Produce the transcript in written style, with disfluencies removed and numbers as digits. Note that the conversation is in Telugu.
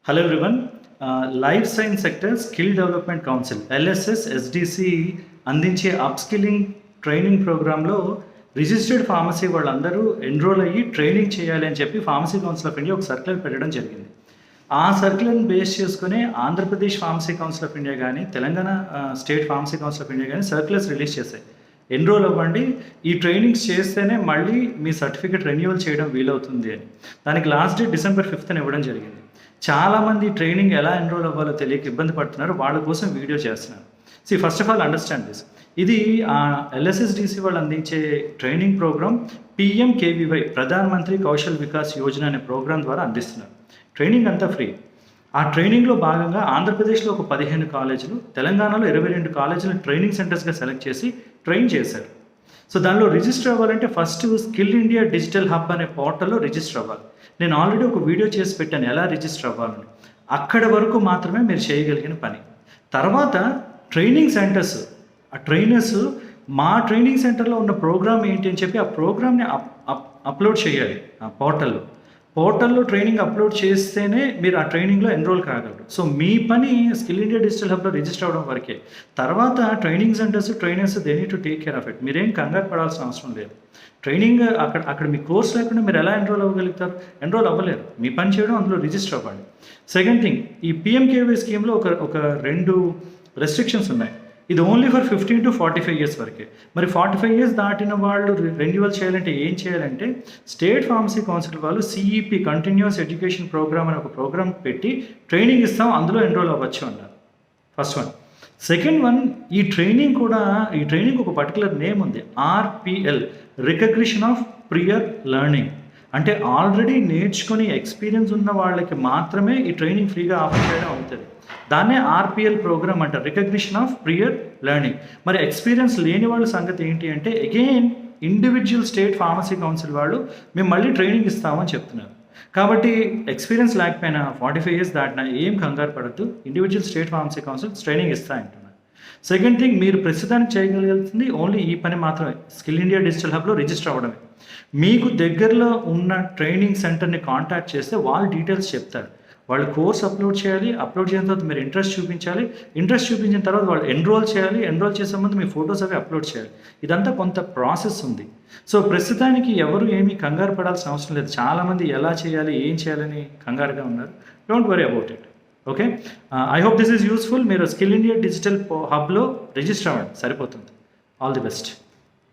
Hello everyone. Life Science Sector Skill Development Council LSS SDC అందించే అప్స్కిల్లింగ్ ట్రైనింగ్ ప్రోగ్రాంలో రిజిస్టర్డ్ ఫార్మసీ వాళ్ళందరూ ఎన్రోల్ అయ్యి ట్రైనింగ్ చేయాలి అని చెప్పి ఫార్మసీ కౌన్సిల్ ఆఫ్ ఇండియా ఒక సర్క్యులర్ పెట్టడం జరిగింది. ఆ సర్క్యులర్ని బేస్ చేసుకుని Andhra Pradesh pharmacy council of India కానీ Telangana state pharmacy council of India కానీ సర్క్యులర్స్ రిలీజ్ చేశాయి. ఎన్రోల్ అవ్వండి, ఈ ట్రైనింగ్స్ చేస్తేనే మళ్ళీ మీ సర్టిఫికేట్ రెన్యువల్ చేయడం వీలవుతుంది అని. దానికి లాస్ట్ డేట్ December 5th ఇవ్వడం జరిగింది. చాలామంది ట్రైనింగ్ ఎలా ఎన్రోల్ అవ్వాలో తెలియక ఇబ్బంది పడుతున్నారు. వాళ్ళ కోసం వీడియో చేస్తున్నారు. First of all understand this. ఇది LSSDC వాళ్ళు అందించే training programme PMKVY Pradhan Mantri Kaushal Vikas Yojana అనే ప్రోగ్రామ్ ద్వారా అందిస్తున్నారు. ట్రైనింగ్ అంతా ఫ్రీ. ఆ ట్రైనింగ్లో భాగంగా ఆంధ్రప్రదేశ్లో ఒక 15 కాలేజీలు, తెలంగాణలో 22 కాలేజీలు ట్రైనింగ్ సెంటర్స్గా సెలెక్ట్ చేసి ట్రైన్ చేశారు. సో దానిలో రిజిస్టర్ అవ్వాలంటే first skill India digital hub అనే పోర్టల్లో రిజిస్టర్ అవ్వాలి. నేను ఆల్రెడీ ఒక వీడియో చేసి పెట్టాను ఎలా రిజిస్టర్ అవ్వాలని. అక్కడ వరకు మాత్రమే మీరు చేయగలిగిన పని. తర్వాత ట్రైనింగ్ సెంటర్స్, ఆ ట్రైనర్స్ మా ట్రైనింగ్ సెంటర్లో ఉన్న ప్రోగ్రామ్ ఏంటి అని చెప్పి ఆ ప్రోగ్రామ్ని అప్లోడ్ చేయాలి. ఆ పోర్టల్లో ట్రైనింగ్ అప్లోడ్ చేస్తేనే మీరు ఆ ట్రైనింగ్లో ఎన్రోల్ కాగలరు. సో మీ పని స్కిల్ ఇండియా డిజిటల్ హబ్లో రిజిస్టర్ అవ్వడం వరకే. తర్వాత training centres, trainers they need to take care of it. మీరేం కంగారు పడాల్సిన అవసరం లేదు. ట్రైనింగ్ అక్కడ మీ కోర్స్ లేకుండా మీరు ఎలా ఎన్రోల్ అవ్వగలుగుతారు? ఎన్రోల్ అవ్వలేరు. మీ పని చేయడం, అందులో రిజిస్టర్ అవ్వండి. సెకండ్ థింగ్, ఈ PMKVY స్కీమ్లో ఒక 2 రెస్ట్రిక్షన్స్ ఉన్నాయి. ఇది ఓన్లీ ఫర్ 15 to 45 years వరకే. మరి 45 years దాటిన వాళ్ళు రెన్యువల్ చేయాలంటే ఏం చేయాలంటే, స్టేట్ ఫార్మసీ కౌన్సిల్ వాళ్ళు CEP కంటిన్యూస్ ఎడ్యుకేషన్ ప్రోగ్రామ్ అని ఒక ప్రోగ్రామ్ పెట్టి ట్రైనింగ్ ఇస్తాం, అందులో ఎన్రోల్ అవ్వచ్చు అన్నారు. First one. సెకండ్ వన్, ఈ ట్రైనింగ్ ఒక పర్టికులర్ నేమ్ ఉంది, RPL recognition of prior learning. అంటే ఆల్రెడీ నేర్చుకుని ఎక్స్పీరియన్స్ ఉన్న వాళ్ళకి మాత్రమే ఈ ట్రైనింగ్ ఫ్రీగా ఆఫర్ చేయడం అవుతుంది. దాన్నే RPL ప్రోగ్రామ్ అంటారు, రికగ్నిషన్ ఆఫ్ ప్రియర్ లెర్నింగ్. మరి ఎక్స్పీరియన్స్ లేని వాళ్ళ సంగతి ఏంటి అంటే, again individual state pharmacy council వాళ్ళు మేము మళ్ళీ ట్రైనింగ్ ఇస్తామని చెప్తున్నారు. కాబట్టి ఎక్స్పీరియన్స్ లేకపోయినా 45 years దాటినా ఏం కంగారు పడద్దు. Individual state pharmacy council training ఇస్తాయంటున్నారు. సెకండ్ థింగ్, మీరు ప్రస్తుతానికి చేయగలిగింది ఓన్లీ ఈ పని మాత్రమే, స్కిల్ ఇండియా డిజిటల్ హబ్లో రిజిస్టర్ అవ్వడమే. మీకు దగ్గరలో ఉన్న ట్రైనింగ్ సెంటర్ని కాంటాక్ట్ చేస్తే వాళ్ళు డీటెయిల్స్ చెప్తారు. వాళ్ళు కోర్స్ అప్లోడ్ చేయాలి. అప్లోడ్ చేసిన తర్వాత మీరు ఇంట్రెస్ట్ చూపించాలి. ఇంట్రెస్ట్ చూపించిన తర్వాత వాళ్ళు ఎన్రోల్ చేయాలి. ఎన్రోల్ చేసే ముందు మీ ఫొటోస్ అవి అప్లోడ్ చేయాలి. ఇదంతా కొంత ప్రాసెస్ ఉంది. సో ప్రస్తుతానికి ఎవరు ఏమీ కంగారు పడాల్సిన అవసరం లేదు. చాలామంది ఎలా చేయాలి, ఏం చేయాలని కంగారుగా ఉన్నారు. Don't worry about it. Okay, I hope this is useful. మీరు స్కిల్ ఇండియా డిజిటల్ హబ్లో రిజిస్టర్ అవ్వండి, సరిపోతుంది. All the best.